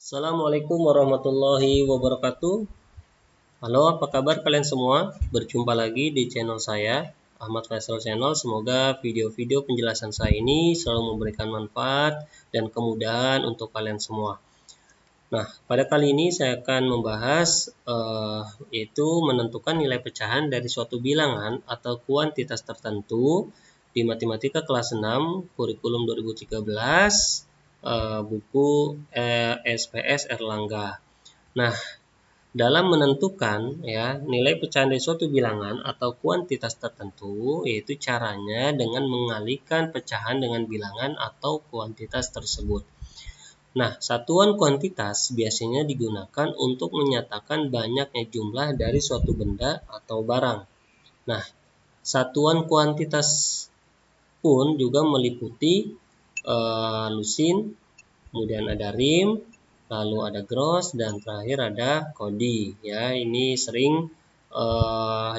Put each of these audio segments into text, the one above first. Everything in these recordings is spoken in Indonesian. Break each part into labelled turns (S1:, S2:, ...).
S1: Assalamualaikum warahmatullahi wabarakatuh. Halo, apa kabar kalian semua? Berjumpa lagi di channel saya, Ahmad Faisal Channel. Semoga video-video penjelasan saya ini selalu memberikan manfaat dan kemudahan untuk kalian semua. Nah, pada kali ini saya akan membahas yaitu menentukan nilai pecahan dari suatu bilangan atau kuantitas tertentu di Matematika kelas 6 kurikulum 2013 buku SPS Erlangga. Nah, dalam menentukan ya nilai pecahan dari suatu bilangan atau kuantitas tertentu, yaitu caranya dengan mengalihkan pecahan dengan bilangan atau kuantitas tersebut. Nah, satuan kuantitas biasanya digunakan untuk menyatakan banyaknya jumlah dari suatu benda atau barang. Nah, satuan kuantitas pun juga meliputi lusin, kemudian ada rim, lalu ada gross, dan terakhir ada kodi. Ya, ini sering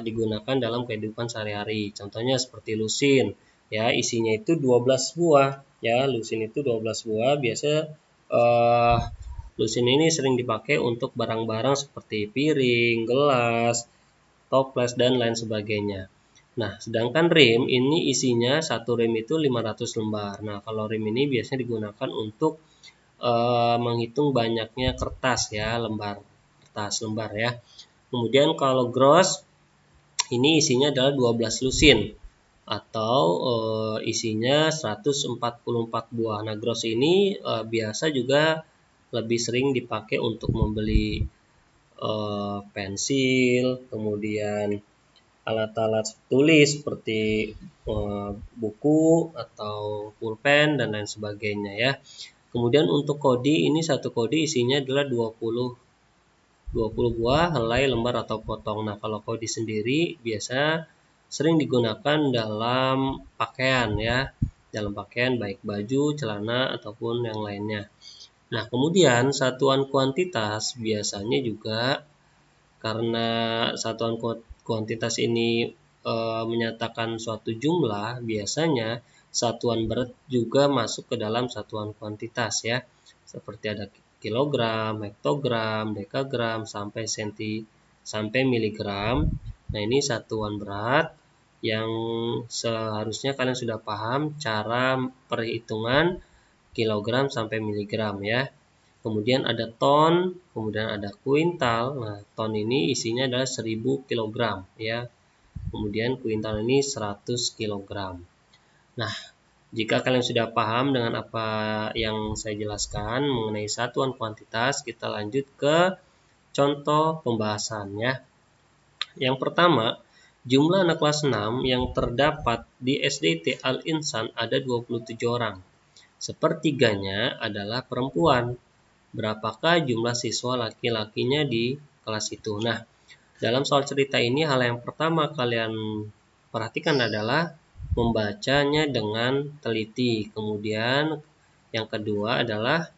S1: digunakan dalam kehidupan sehari-hari. Contohnya seperti lusin, ya isinya itu 12 buah. Ya, lusin itu 12 buah. Biasa lusin ini sering dipakai untuk barang-barang seperti piring, gelas, toples, dan lain sebagainya. Nah, sedangkan rim ini isinya satu rim itu 500 lembar. Nah, kalau rim ini biasanya digunakan untuk menghitung banyaknya kertas ya, kertas lembar ya. Kemudian kalau gross ini isinya adalah 12 lusin atau isinya 144 buah. Nah, gross ini biasa juga lebih sering dipakai untuk membeli pensil, kemudian alat-alat tulis seperti buku atau pulpen dan lain sebagainya ya. Kemudian untuk kodi ini satu kodi isinya adalah 20 buah helai lembar atau potong. Nah, kalau kodi sendiri biasa sering digunakan dalam pakaian ya. Dalam pakaian baik baju, celana ataupun yang lainnya. Nah, kemudian satuan kuantitas biasanya juga karena satuan kuantitas ini menyatakan suatu jumlah, biasanya satuan berat juga masuk ke dalam satuan kuantitas ya. Seperti ada kilogram, hektogram, dekagram sampai miligram. Nah, ini satuan berat yang seharusnya kalian sudah paham cara perhitungan kilogram sampai miligram ya. Kemudian ada ton, kemudian ada kuintal. Nah, ton ini isinya adalah 1000 kg ya. Kemudian kuintal ini 100 kg. Nah, jika kalian sudah paham dengan apa yang saya jelaskan mengenai satuan kuantitas, kita lanjut ke contoh pembahasannya. Yang pertama, jumlah anak kelas 6 yang terdapat di SDT Al-Insan ada 27 orang. Sepertiganya adalah perempuan. Berapakah jumlah siswa laki-lakinya di kelas itu? Nah, dalam soal cerita ini hal yang pertama kalian perhatikan adalah membacanya dengan teliti. Kemudian yang kedua adalah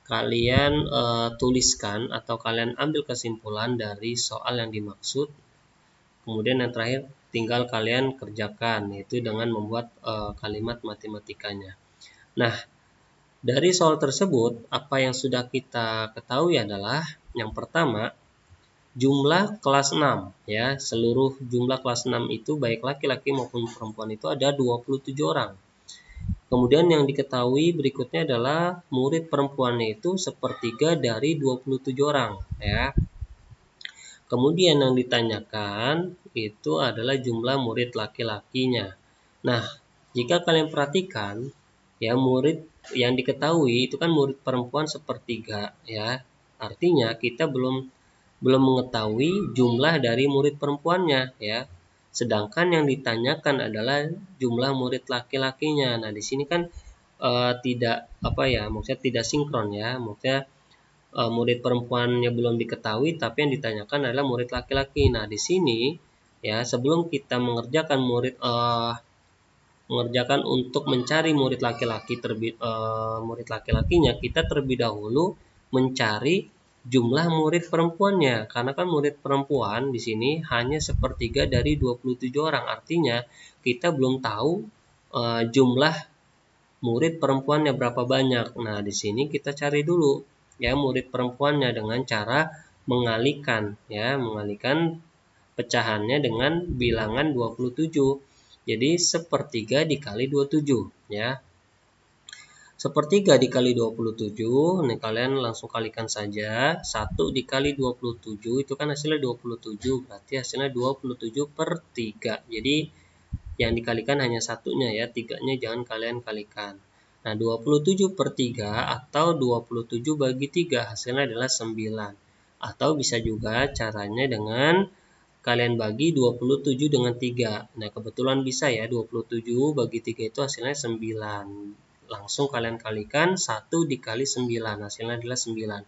S1: kalian tuliskan atau kalian ambil kesimpulan dari soal yang dimaksud. Kemudian yang terakhir tinggal kalian kerjakan, yaitu dengan membuat kalimat matematikanya. Nah, dari soal tersebut, apa yang sudah kita ketahui adalah yang pertama, jumlah kelas 6 ya, seluruh jumlah kelas 6 itu baik laki-laki maupun perempuan itu ada 27 orang. Kemudian yang diketahui berikutnya adalah murid perempuannya itu sepertiga dari 27 orang ya. Kemudian yang ditanyakan itu adalah jumlah murid laki-lakinya. Nah, jika kalian perhatikan ya, murid yang diketahui itu kan murid perempuan sepertiga ya. Artinya kita belum mengetahui jumlah dari murid perempuannya ya. Sedangkan yang ditanyakan adalah jumlah murid laki-lakinya. Nah, di sini kan tidak maksudnya tidak sinkron ya. Maksudnya murid perempuannya belum diketahui tapi yang ditanyakan adalah murid laki-laki. Nah, di sini ya sebelum kita mengerjakan untuk mencari murid laki-lakinya, kita terlebih dahulu mencari jumlah murid perempuannya, karena kan murid perempuan di sini hanya sepertiga dari 27 orang. Artinya kita belum tahu jumlah murid perempuannya berapa banyak. Nah, di sini kita cari dulu ya murid perempuannya dengan cara mengalihkan pecahannya dengan bilangan 27. Jadi sepertiga dikali 27 ya. Sepertiga dikali 27, nih kalian langsung kalikan saja. 1 dikali 27 itu kan hasilnya 27, berarti hasilnya 27/3. Jadi yang dikalikan hanya satunya ya, tiganya jangan kalian kalikan. Nah 27/3 atau 27 bagi 3 hasilnya adalah 9. Atau bisa juga caranya dengan kalian bagi 27 dengan 3. Nah kebetulan bisa ya, 27 bagi 3 itu hasilnya 9. Langsung kalian kalikan 1 dikali 9, hasilnya adalah 9.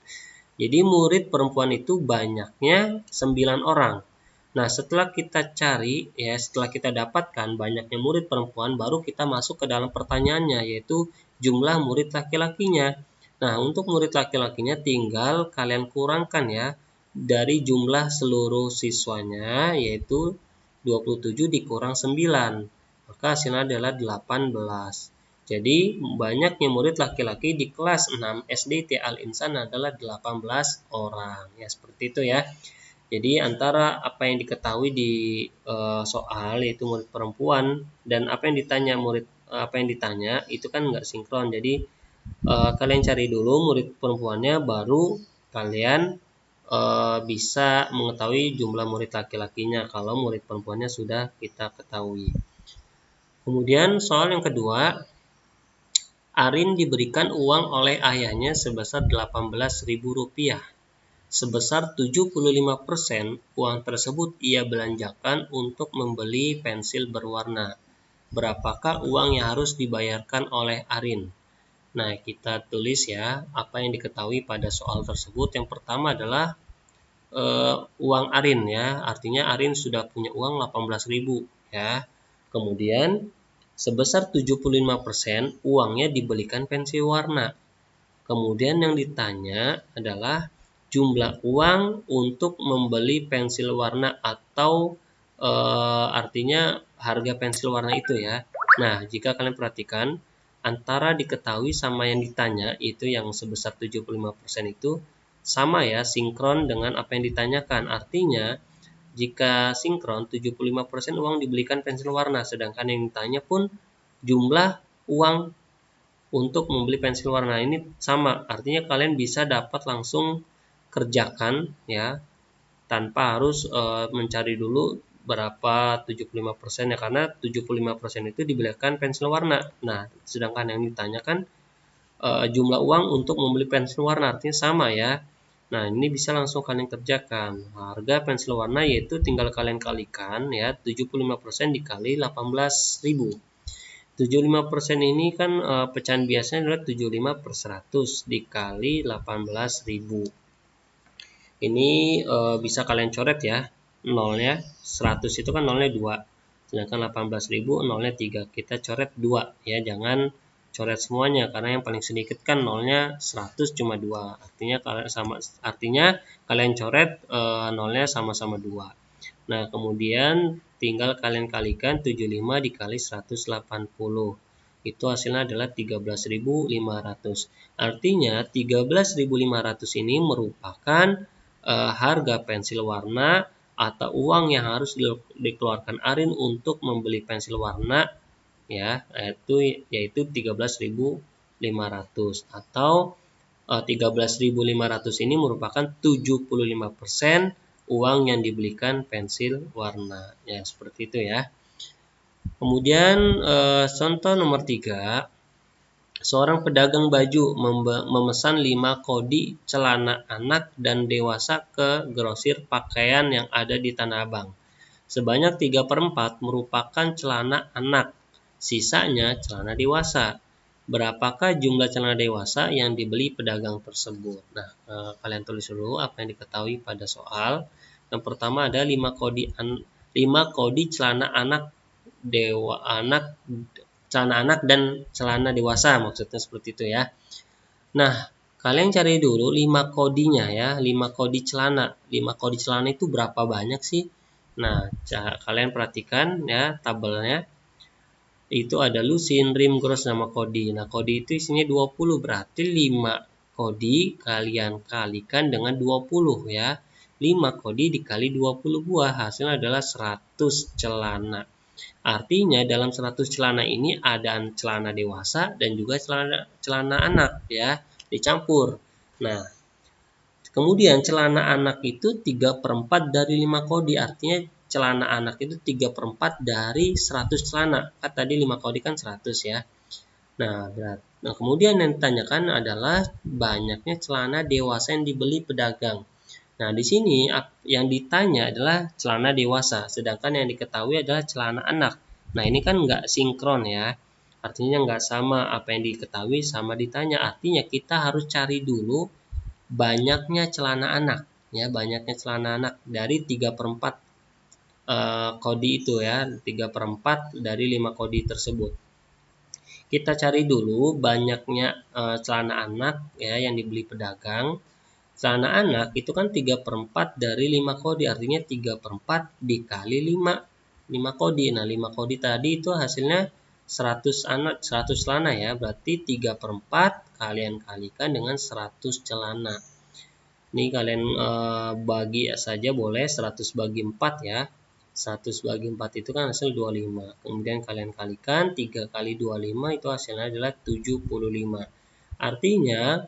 S1: Jadi murid perempuan itu banyaknya 9 orang. Nah setelah kita cari ya, setelah kita dapatkan banyaknya murid perempuan, baru kita masuk ke dalam pertanyaannya, yaitu jumlah murid laki-lakinya. Nah untuk murid laki-lakinya tinggal kalian kurangkan ya dari jumlah seluruh siswanya, yaitu 27 dikurang 9, maka hasilnya adalah 18. Jadi banyaknya murid laki-laki di kelas 6 SD Tia Al-Insan adalah 18 orang. Ya seperti itu ya. Jadi antara apa yang diketahui di soal yaitu murid perempuan dan apa yang ditanya itu kan nggak sinkron. Jadi kalian cari dulu murid perempuannya, baru kalian bisa mengetahui jumlah murid laki-lakinya kalau murid perempuannya sudah kita ketahui. Kemudian soal yang kedua, Arin diberikan uang oleh ayahnya sebesar Rp18.000. Sebesar 75% uang tersebut ia belanjakan untuk membeli pensil berwarna. Berapakah uang yang harus dibayarkan oleh Arin? Nah, kita tulis ya apa yang diketahui pada soal tersebut. Yang pertama adalah uang Arin ya. Artinya Arin sudah punya uang 18.000 ya. Kemudian sebesar 75% uangnya dibelikan pensil warna. Kemudian yang ditanya adalah jumlah uang untuk membeli pensil warna atau artinya harga pensil warna itu ya. Nah, jika kalian perhatikan antara diketahui sama yang ditanya itu yang sebesar 75% itu sama ya, sinkron dengan apa yang ditanyakan. Artinya jika sinkron 75% uang dibelikan pensil warna, sedangkan yang ditanya pun jumlah uang untuk membeli pensil warna ini sama. Artinya kalian bisa dapat langsung kerjakan ya tanpa harus mencari dulu berapa 75% ya, karena 75% itu dibelikan pensil warna. Nah, sedangkan yang ditanyakan jumlah uang untuk membeli pensil warna, artinya sama ya. Nah, ini bisa langsung kalian kerjakan. Harga pensil warna yaitu tinggal kalian kalikan ya, 75% dikali 18.000. 75% ini kan pecahan biasanya adalah 75/100 dikali 18.000. Ini bisa kalian coret ya. Nolnya 100 itu kan nolnya 2. Sedangkan 18.000 nolnya 3. Kita coret 2 ya, jangan coret semuanya karena yang paling sedikit kan nolnya 100 cuma 2. Artinya kalian coret nolnya sama-sama 2. Nah, kemudian tinggal kalian kalikan 75 dikali 180. Itu hasilnya adalah 13.500. Artinya 13.500 ini merupakan harga pensil warna atau uang yang harus dikeluarkan Arin untuk membeli pensil warna ya, yaitu 13.500 atau 13.500 ini merupakan 75% uang yang dibelikan pensil warna. Ya, seperti itu ya. Kemudian contoh nomor 3. Seorang pedagang baju memesan 5 kodi celana anak dan dewasa ke grosir pakaian yang ada di Tanah Abang. Sebanyak 3/4 merupakan celana anak, sisanya celana dewasa. Berapakah jumlah celana dewasa yang dibeli pedagang tersebut? Nah, kalian tulis dulu apa yang diketahui pada soal. Yang pertama ada 5 kodi celana anak celana anak dan celana dewasa, maksudnya seperti itu ya. Nah, kalian cari dulu 5 kodinya ya, 5 kodi celana. 5 kodi celana itu berapa banyak sih? Nah, kalian perhatikan ya tabelnya. Itu ada lusin, rim, gros, sama kodi. Nah, kodi itu isinya 20, berarti 5 kodi kalian kalikan dengan 20 ya. 5 kodi dikali 20 buah, hasilnya adalah 100 celana. Artinya dalam 100 celana ini ada celana dewasa dan juga celana anak ya, dicampur. Nah, kemudian celana anak itu 3/4 dari 5 kodi, artinya celana anak itu 3/4 dari 100 celana. Kan tadi 5 kodi kan 100 ya. Nah, kemudian yang ditanyakan adalah banyaknya celana dewasa yang dibeli pedagang. Nah, di sini yang ditanya adalah celana dewasa, sedangkan yang diketahui adalah celana anak. Nah, ini kan nggak sinkron ya. Artinya nggak sama apa yang diketahui sama ditanya. Artinya kita harus cari dulu banyaknya celana anak. Ya, banyaknya celana anak dari 3/4 kodi itu ya, 3/4 dari 5 kodi tersebut. Kita cari dulu banyaknya celana anak ya yang dibeli pedagang. Celana anak itu kan 3/4 dari 5 kodi, artinya 3/4 dikali 5 kodi. Nah, 5 kodi tadi itu hasilnya 100 anak, 100 celana ya, berarti 3/4 kalian kalikan dengan 100 celana. Ini kalian bagi saja boleh, 100 bagi 4 ya. 100 bagi 4 itu kan hasil 25. Kemudian kalian kalikan 3 kali 25 itu hasilnya adalah 75. Artinya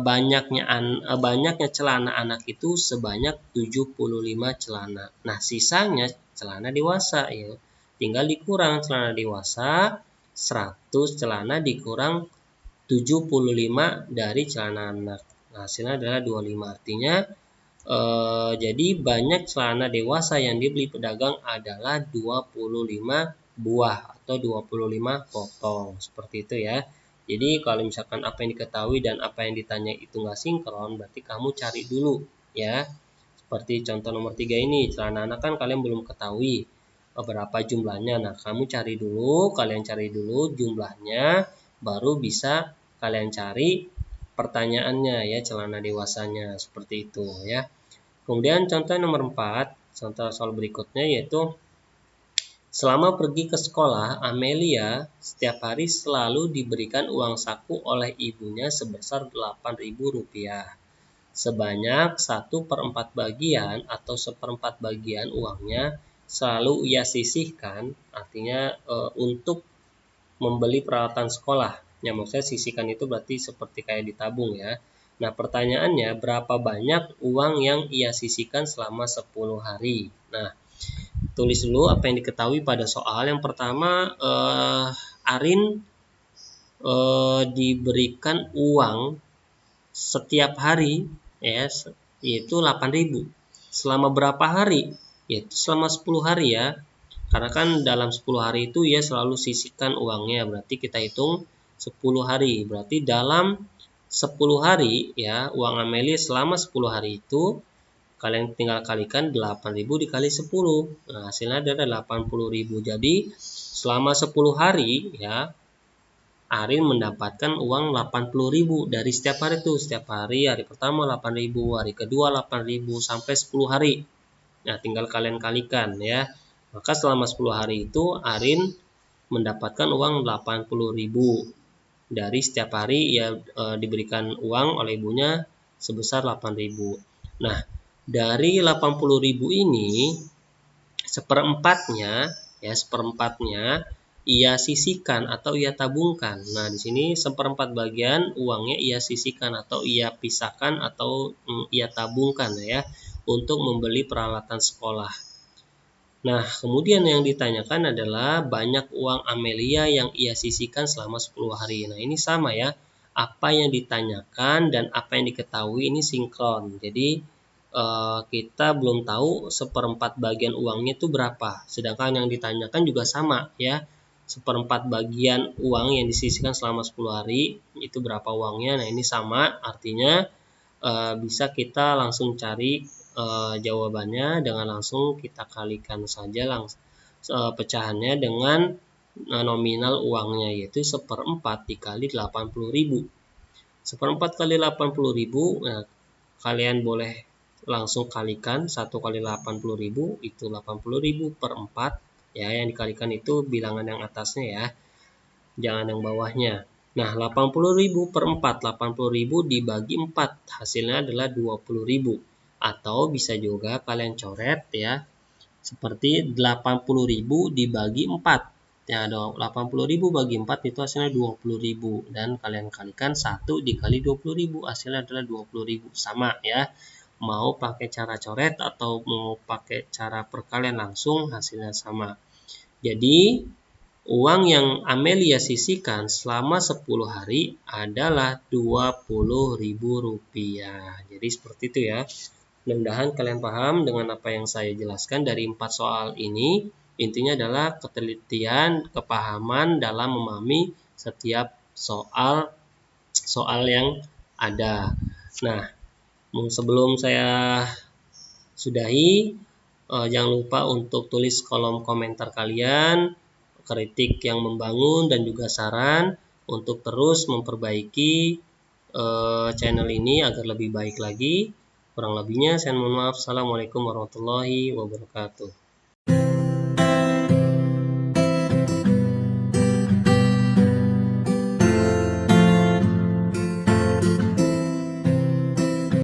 S1: banyaknya celana anak itu sebanyak 75 celana. Nah, sisanya celana dewasa ya. Tinggal dikurang celana dewasa, 100 celana dikurang 75 dari celana anak. Nah, hasilnya adalah 25. Artinya jadi banyak celana dewasa yang dibeli pedagang adalah 25 buah atau 25 potong. Seperti itu ya. Jadi kalau misalkan apa yang diketahui dan apa yang ditanya itu nggak sinkron, berarti kamu cari dulu ya. Seperti contoh nomor 3 ini, celana anak kan kalian belum ketahui berapa jumlahnya. Nah, kalian cari dulu jumlahnya, baru bisa kalian cari pertanyaannya ya, celana dewasanya, seperti itu ya. Kemudian contoh nomor 4, contoh soal berikutnya yaitu selama pergi ke sekolah, Amelia setiap hari selalu diberikan uang saku oleh ibunya sebesar Rp8.000. Sebanyak 1/4 bagian atau 1/4 bagian uangnya selalu ia sisihkan, artinya untuk membeli peralatan sekolah. Ya, maksudnya sisihkan itu berarti seperti kayak ditabung ya. Nah, pertanyaannya berapa banyak uang yang ia sisihkan selama 10 hari. Nah, tulis dulu apa yang diketahui pada soal. Yang pertama, Arin diberikan uang setiap hari ya, yaitu 8.000. Selama berapa hari? Yaitu selama 10 hari ya. Karena kan dalam 10 hari itu ia selalu sisihkan uangnya, berarti kita hitung 10 hari. Berarti dalam 10 hari ya, uang Amelia selama 10 hari itu kalian tinggal kalikan 8.000 dikali 10. Nah, hasilnya adalah 80.000. Jadi selama 10 hari ya, Arin mendapatkan uang 80.000 dari setiap hari itu. Setiap hari, hari pertama 8.000, hari kedua 8.000 sampai 10 hari. Nah, tinggal kalian kalikan ya. Maka selama 10 hari itu Arin mendapatkan uang 80.000. Dari setiap hari ia diberikan uang oleh ibunya sebesar 8.000. Nah, dari 80.000 ini seperempatnya ia sisihkan atau ia tabungkan. Nah, di sini 1/4 bagian uangnya ia sisihkan atau ia pisahkan atau ia tabungkan ya untuk membeli peralatan sekolah. Nah, kemudian yang ditanyakan adalah banyak uang Amelia yang ia sisihkan selama 10 hari. Nah, ini sama ya. Apa yang ditanyakan dan apa yang diketahui ini sinkron. Jadi, kita belum tahu 1/4 bagian uangnya itu berapa. Sedangkan yang ditanyakan juga sama ya. 1/4 bagian uang yang disisihkan selama 10 hari itu berapa uangnya. Nah, ini sama. Artinya bisa kita langsung cari jawabannya dengan langsung kita kalikan saja pecahannya dengan nominal uangnya, yaitu 1/4 dikali 80.000. 1/4 kali 80.000, nah, kalian boleh langsung kalikan 1 kali 80.000 itu 80.000 per 4 ya, yang dikalikan itu bilangan yang atasnya ya, jangan yang bawahnya. Nah, 80.000 per 4, 80.000 dibagi 4, hasilnya adalah 20.000. Atau bisa juga kalian coret ya, seperti 80.000 dibagi 4. Ya, 80.000 bagi 4 itu hasilnya 20.000. Dan kalian kalikan 1 dikali 20.000, hasilnya adalah 20.000. Sama ya, mau pakai cara coret atau mau pakai cara perkalian langsung, hasilnya sama. Jadi, uang yang Amelia sisihkan selama 10 hari adalah 20.000 rupiah. Jadi seperti itu ya. Mudah-mudahan kalian paham dengan apa yang saya jelaskan dari 4 soal ini. Intinya adalah ketelitian, kepahaman dalam memahami setiap soal yang ada. Nah, sebelum saya sudahi, jangan lupa untuk tulis kolom komentar kalian, kritik yang membangun dan juga saran untuk terus memperbaiki channel ini agar lebih baik lagi. Kurang lebihnya saya mohon maaf. Assalamualaikum warahmatullahi wabarakatuh.